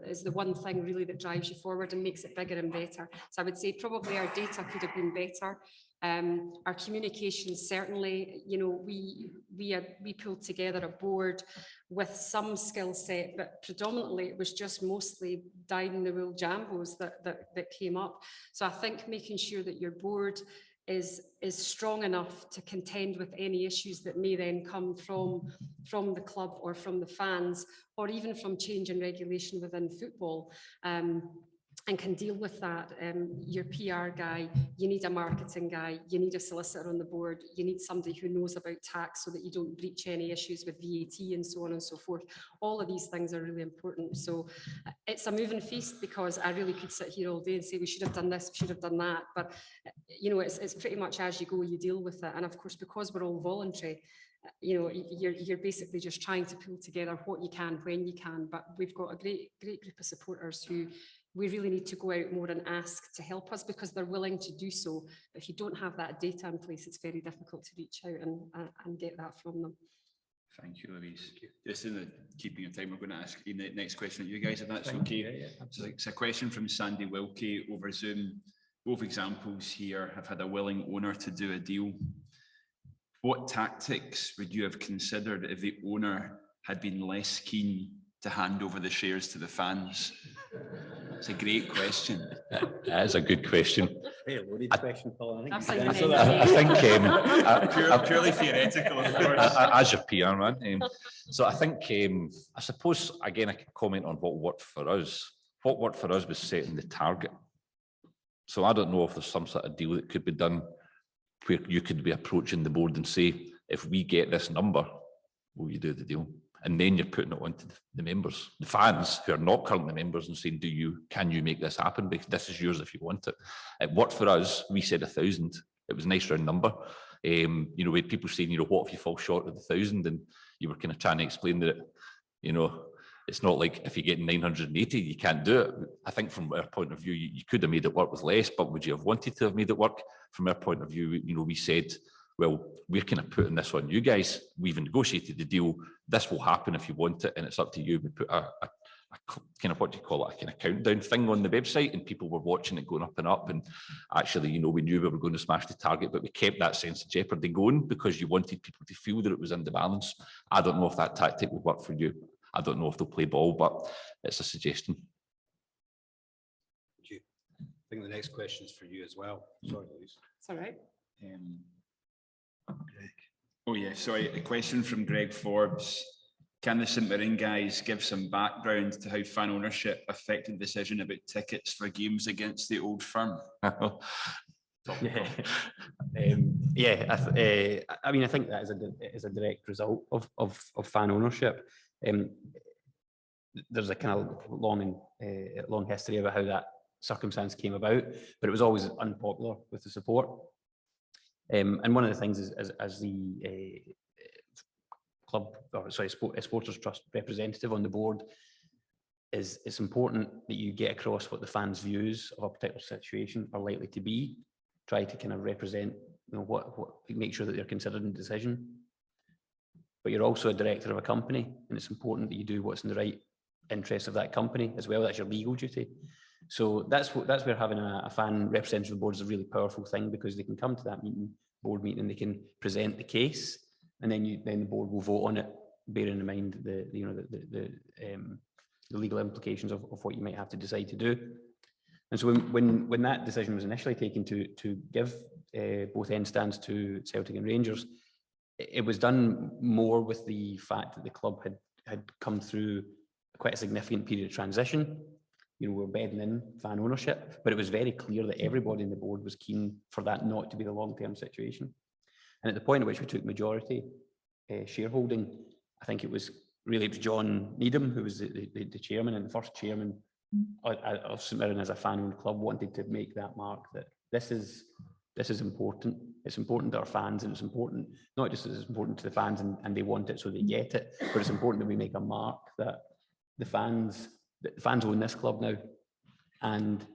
is the one thing really that drives you forward and makes it bigger and better. So I would say probably our data could have been better. Our communications, certainly, you know, we pulled together a board with some skill set, but predominantly it was just mostly dyed-in-the-wool jambos that came up. So I think making sure that your board is strong enough to contend with any issues that may then come from the club or from the fans, or even from change in regulation within football. And can deal with that. Your PR guy, you need a marketing guy, you need a solicitor on the board, you need somebody who knows about tax so that you don't breach any issues with VAT and so on and so forth. All of these things are really important. So it's a moving feast, because I really could sit here all day and say we should have done this, we should have done that. But you know, it's pretty much as you go, you deal with it. And of course, because we're all voluntary, you know, you're basically just trying to pull together what you can when you can. But we've got a great group of supporters who we really need to go out more and ask to help us, because they're willing to do so. But if you don't have that data in place, it's very difficult to reach out and get that from them. Thank you, Louise. Just in the keeping of time, we're going to ask the next question at you guys, if that's okay. So it's a question from Sandy Wilkie over Zoom. Both examples here have had a willing owner to do a deal. What tactics would you have considered if the owner had been less keen to hand over the shares to the fans? It's a great question. That is a good question. Very loaded question, Colin. I think Purely theoretical, of course. as your PR man. So I think, I suppose, again, I can comment on what worked for us. What worked for us was setting the target. So I don't know if there's some sort of deal that could be done where you could be approaching the board and say, if we get this number, will you do the deal? And then you're putting it onto the members, the fans who are not currently members, and saying, can you make this happen? Because this is yours if you want it. It worked for us. We said 1,000. It was a nice round number. We had people saying, what if you fall short of 1,000? And you were kind of trying to explain that, it's not like if you get 980, you can't do it. I think from our point of view, you could have made it work with less, but would you have wanted to have made it work? From our point of view, we said, well, we're kind of putting this on you guys. We've negotiated the deal. This will happen if you want it, and it's up to you. We put a kind of, what do you call it, a kind of countdown thing on the website, and people were watching it going up and up. And actually, we knew we were going to smash the target, but we kept that sense of jeopardy going because you wanted people to feel that it was in the balance. I don't know if that tactic would work for you. I don't know if they'll play ball, but it's a suggestion. Thank you. I think the next question is for you as well. Sorry, Louise. It's all right. Oh yeah, sorry, a question from Greg Forbes. Can the St Mirren guys give some background to how fan ownership affected the decision about tickets for games against the Old Firm? I think that is a direct result of fan ownership. There's a kind of long history about how that circumstance came about, but it was always unpopular with the support. And one of the things is, as the Supporters Trust representative on the board, is it's important that you get across what the fans' views of a particular situation are likely to be. Try to kind of represent, what make sure that they're considered in the decision. But you're also a director of a company, and it's important that you do what's in the right interest of that company as well. That's your legal duty. So that's where having a fan representative of the board is a really powerful thing, because they can come to that board meeting and they can present the case, and then the board will vote on it, bearing in mind the legal implications of what you might have to decide to do. And so when that decision was initially taken to give both end stands to Celtic and Rangers, it was done more with the fact that the club had come through quite a significant period of transition. We were bedding in fan ownership, but it was very clear that everybody in the board was keen for that not to be the long-term situation. And at the point at which we took majority shareholding, I think it was John Needham, who was the chairman and the first chairman of St Mirren as a fan-owned club, wanted to make that mark that this is important. It's important to our fans, and it's important, not just as it's important to the fans and they want it so they get it, but it's important that we make a mark that the fans own this club now, and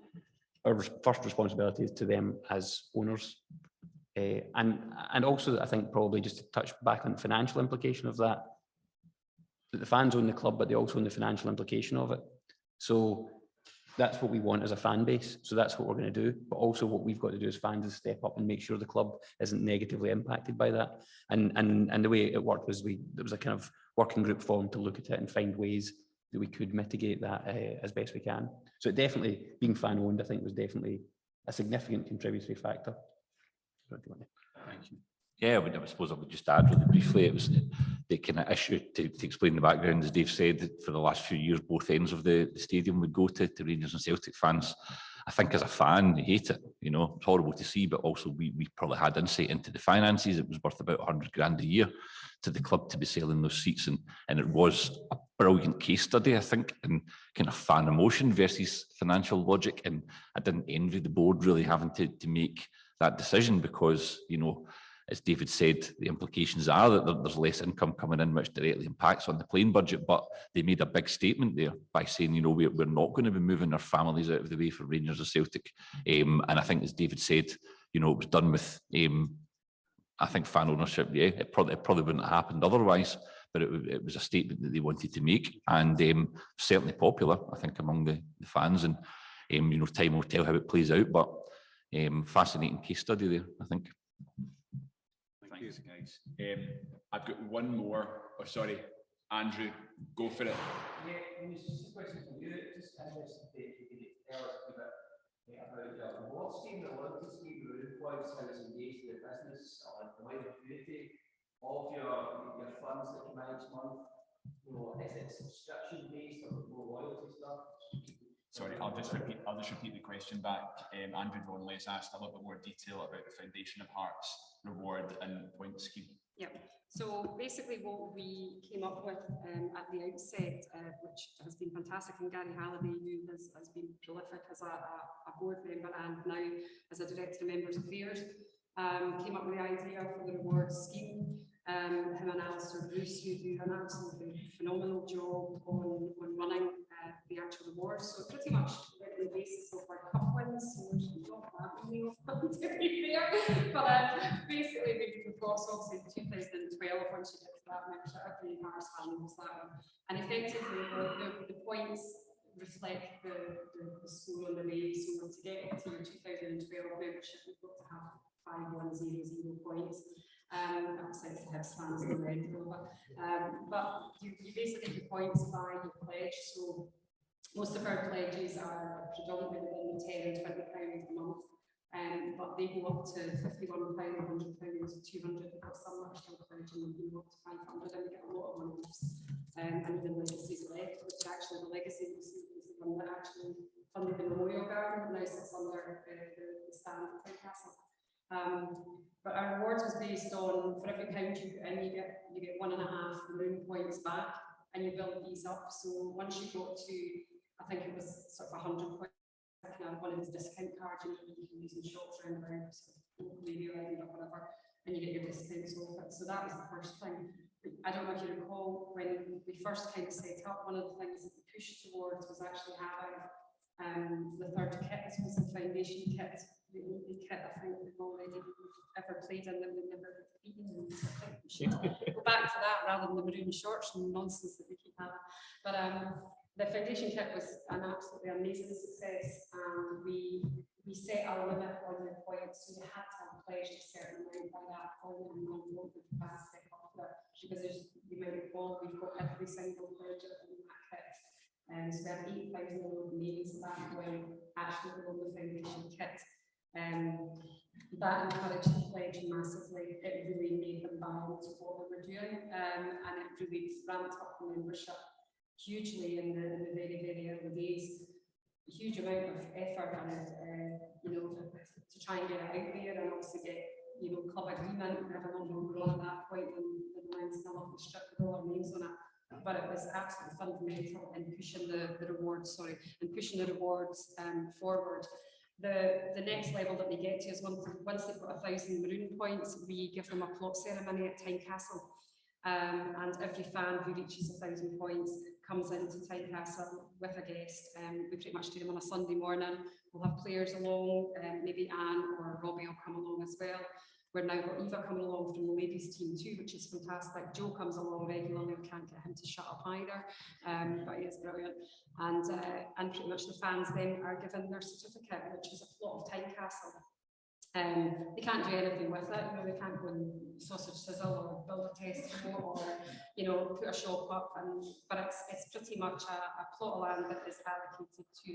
our first responsibility is to them as owners. And also, I think probably just to touch back on the financial implication of that the fans own the club, but they also own the financial implication of it. So that's what we want as a fan base. So that's what we're going to do. But also what we've got to do as fans is step up and make sure the club isn't negatively impacted by that. And the way it worked was there was a kind of working group formed to look at it and find ways that we could mitigate that as best we can. So it definitely, being fan owned, I think, was definitely a significant contributory factor. Thank you. Yeah, I suppose I would just add really briefly, it was the kind of issue to explain the background, as Dave said, that for the last few years, both ends of the stadium would go to Rangers and Celtic fans. I think as a fan, you hate it, you know, it's horrible to see, but also we probably had insight into the finances. It was worth about 100 grand a year to the club to be selling those seats. And it was a brilliant case study, I think, in kind of fan emotion versus financial logic. And I didn't envy the board really having to make that decision because, you know, as David said, the implications are that there's less income coming in, which directly impacts on the playing budget. But they made a big statement there by saying, you know, we're not going to be moving our families out of the way for Rangers or Celtic. And I think, as David said, you know, it was done with, I think, fan ownership. Yeah, it probably wouldn't have happened otherwise, but it was a statement that they wanted to make, and certainly popular, I think, among the fans. And you know, time will tell how it plays out. But fascinating case study there, I think. Thanks, guys. I've got one more. Oh, sorry, Andrew, go for it. Yeah, it was just a question for you. Just interested if you could tell us a bit about the award scheme, the loyalty scheme, the employees, how it's engaged in the business or the wider community of your funds that come out each month. You know, is it subscription based or more loyalty stuff? Sorry, I'll just repeat the question back. Andrew Donnelly has asked a little bit more detail about the Foundation of Hearts reward and point scheme. Yep. So basically what we came up with at the outset, which has been fantastic, and Gary Halliday, who has been prolific as a board member and now as a director of members affairs, came up with the idea for the reward scheme. Him and Alistair Bruce, who do an absolutely phenomenal job on running the actual awards. So pretty much on the basis of our cup wins, so there's not that many of them to be fair. But basically we cross obviously 2012 once you get to that membership, every Hearts fan knows that one. And effectively the points reflect the score on the day. So to get to your 2012 membership, you've got to have 5100 points. Outside the Hibs fans are red, but you basically get points by your pledge. So most of our pledges are predominantly within the £10 and £20 a month, but they go up to £51, £100, £200. We've got some that are still pledging and go up to £500, and we get a lot of one-offs and even legacies left, which actually the legacy was the one that actually funded the Memorial Garden, but now sits under the stand at Tynecastle. But our awards was based on, for every pound you put in, you get 1.5 room points back, and you build these up. So once you got to, I think it was sort of 100 points, one of these discount cards you can use in shops around about, sort of locally or whatever, and you get your discounts off it. So that was the first thing. I don't know if you recall, when we first kind of set up, one of the things that we pushed towards was actually having the third kit. This was the foundation kit. The only kit I think we've already ever played in that we've never beaten. So I think we should go back to that rather than the maroon shorts and nonsense that we keep having. But the foundation kit was an absolutely amazing success, and we set a limit on your points, so you had to have pledged a certain amount by that point, and not what the capacity of it, because you might recall we've got every single pledge in that kit. So we had 8,000 old names at that point actually on the foundation kit. That encouraged the pledge massively. It really made them buy into what we were doing, and it really ramped up the membership hugely in the very, very early days. A huge amount of effort and you know, to try and get it out there, and also get, you know, club agreement. I don't know, we're on at that point, and the line still off the strip with all our names on it. But it was absolutely fundamental in pushing the rewards, pushing the rewards forward. The next level that we get to is once they've got 1,000 maroon points, we give them a plot ceremony at Tynecastle. And every fan who reaches 1,000 points comes into Tynecastle with a guest. We pretty much do them on a Sunday morning. We'll have players along, maybe Anne or Robbie will come along as well. We're now got Eva coming along from the ladies team too, which is fantastic. Joe comes along regularly. We can't get him to shut up either, but he is brilliant. And pretty much the fans then are given their certificate, which is a plot of Tynecastle. They can't do anything with it. You know, they can't go and sausage sizzle or build a Tesco or, you know, put a shop up. But it's pretty much a plot of land that is allocated to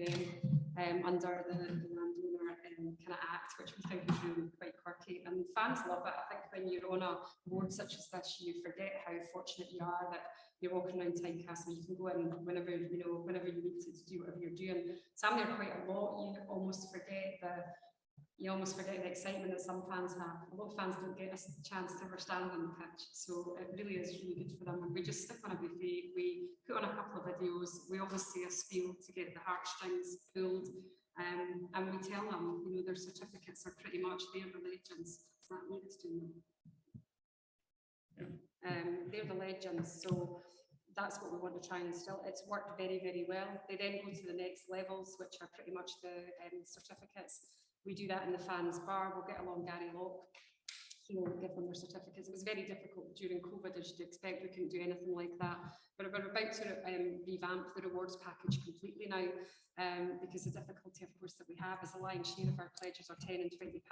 them under the landowner kind of act, which we think is really quite quirky. And fans love it. I think when you're on a board such as this, you forget how fortunate you are that you're walking around Tynecastle. You can go in whenever you need to do whatever you're doing. Sam, there quite a lot. You almost forget you almost forget the excitement that some fans have. A lot of fans don't get a chance to ever stand on the pitch, so it really is really good for them. And we just stick on a buffet, we put on a couple of videos, we always see a spiel to get the heartstrings pulled, and we tell them, you know, their certificates are pretty much, they're the legends. Is that me that's doing them? They're the legends, so that's what we want to try and instill. It's worked very, very well. They then go to the next levels, which are pretty much the certificates. We do that in the fans bar. We'll get along Gary Locke. He will give them their certificates. It was very difficult during COVID, as you'd expect. We couldn't do anything like that. But we're about to revamp the rewards package completely now, because the difficulty, of course, that we have is a lion's share of our pledges are £10 and £20.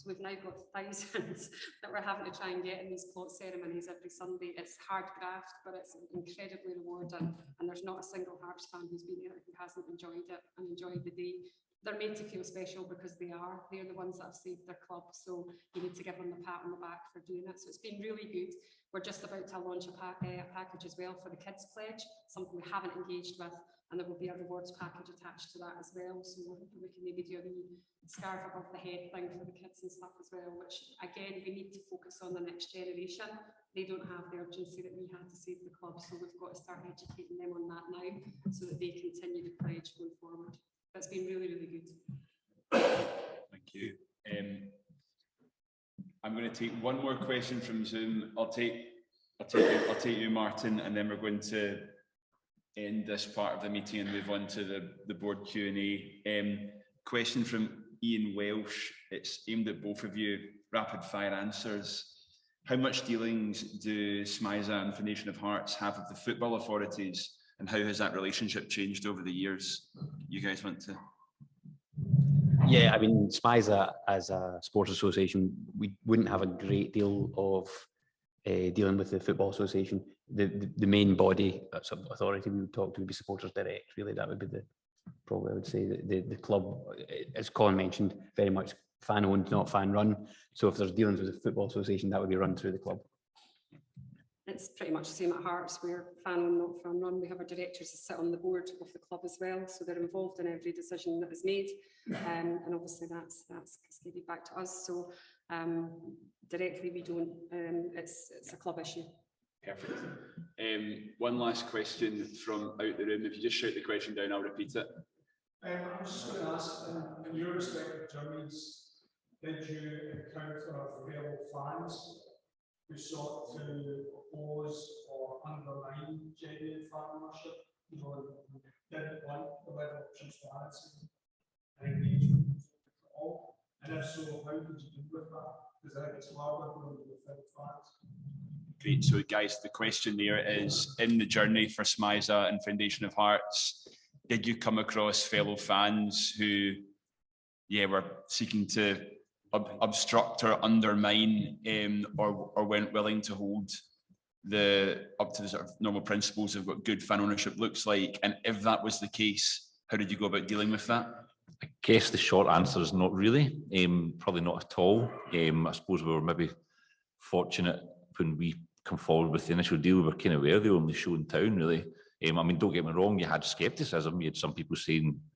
So we've now got thousands that we're having to try and get in these plot ceremonies every Sunday. It's hard graft, but it's incredibly rewarding. And there's not a single Hearts fan who's been here who hasn't enjoyed it and enjoyed the day. They're made to feel special because they are. They're the ones that have saved their club. So you need to give them the pat on the back for doing it. So it's been really good. We're just about to launch a package as well for the kids pledge, something we haven't engaged with. And there will be a rewards package attached to that as well. So we're hoping we can maybe do a wee scarf above the head thing for the kids and stuff as well, which again, we need to focus on the next generation. They don't have the urgency that we had to save the club. So we've got to start educating them on that now so that they continue to pledge going forward. That's been really, really good. Thank you. I'm going to take one more question from Zoom. I'll take you, Martin, and then we're going to end this part of the meeting and move on to the board Q&A. Question from Ian Welsh. It's aimed at both of you. Rapid fire answers. How much dealings do SMISA and Foundation of Hearts have with the football authorities, and how has that relationship changed over the years? You guys want to? Yeah, I mean, SMISA as a sports association, we wouldn't have a great deal of dealing with the football association. The main body, that's authority we would talk to would be Supporters Direct. Really, that would be probably I would say the club, as Colin mentioned, very much fan owned, not fan run. So if there's dealings with the football association, that would be run through the club. It's pretty much the same at Hearts. We're fan owned, not fan run. We have our directors that sit on the board of the club as well, so they're involved in every decision that is made, and obviously that's cascaded back to us. So directly we don't. It's a club issue. Perfect. One last question from out the room. If you just shout the question down, I'll repeat it. I was just going to ask, in your respective journeys, did you encounter fellow fans who sought to oppose or undermine genuine fan ownership, you know, and didn't want the level of transparency and engagement at all? And if so, how did you deal with that? Because I think it's harder when you're with fellow fans. Great. So, guys, the question there is, in the journey for SMISA and Foundation of Hearts, did you come across fellow fans who, were seeking to obstruct or undermine, or weren't willing to hold up to the sort of normal principles of what good fan ownership looks like? And if that was the case, how did you go about dealing with that? I guess the short answer is not really, probably not at all. I suppose we were maybe fortunate when we come forward with the initial deal. We were kind of the only show in town, really. I mean, don't get me wrong, you had scepticism. You had some people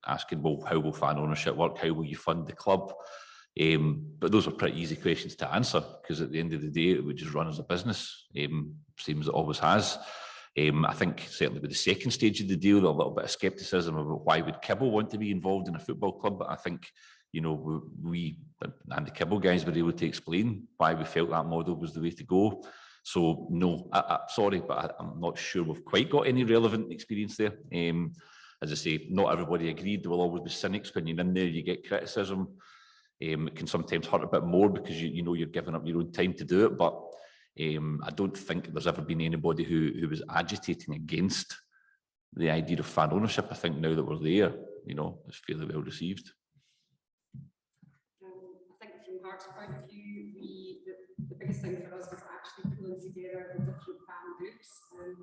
asking, well, how will fan ownership work? How will you fund the club? But those are pretty easy questions to answer, because at the end of the day, it would just run as a business, same as it always has. I think certainly with the second stage of the deal, there was a little bit of scepticism about why would Kibble want to be involved in a football club. But I think, you know, we and the Kibble guys were able to explain why we felt that model was the way to go. So no, sorry, but I'm not sure we've quite got any relevant experience there. As I say, not everybody agreed. There will always be cynics when you're in there. You get criticism. It can sometimes hurt a bit more because you know you're giving up your own time to do it. But I don't think there's ever been anybody who was agitating against the idea of fan ownership. I think now that we're there, you know, it's fairly well received. I think from Hearts' point of view, the biggest thing for us was actually pulling together the different fan groups.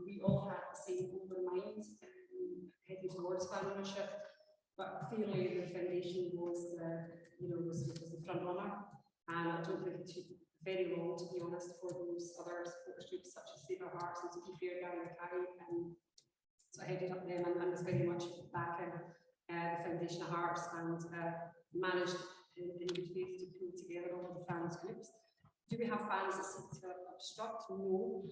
We all had the same goal in mind, heading towards fan ownership. But clearly, the foundation was the front runner, and I don't think it took very long, to be honest, for those other supporters groups such as Save Our Hearts and, to be fair, Gary and Kai. So I headed up them and was very much back in the Foundation of Hearts, and managed in good faith to pull together all of the fans groups. Do we have fans that seek to obstruct? No,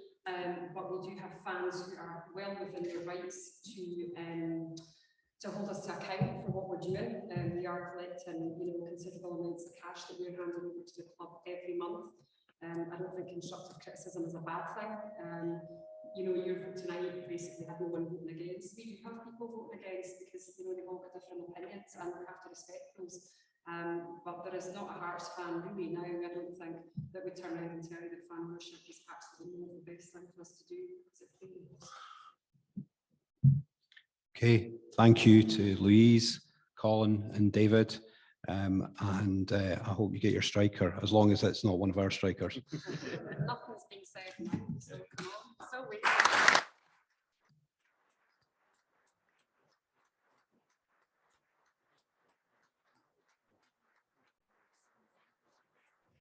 but we do have fans who are well within their rights to hold us to account for what we're doing. We are collecting, considerable amounts of cash that we're handing over to the club every month. I don't think constructive criticism is a bad thing. Your vote tonight basically had no one voting against. We do have people voting against because they've all got different opinions, and we have to respect those. But there is not a Hearts fan really now. I don't think that we turn around and tell you that fan worship is absolutely not the best thing for us to do. Okay, thank you to Louise, Colin and David. And I hope you get your striker, as long as it's not one of our strikers. Nothing's been said now, so come on. So wait.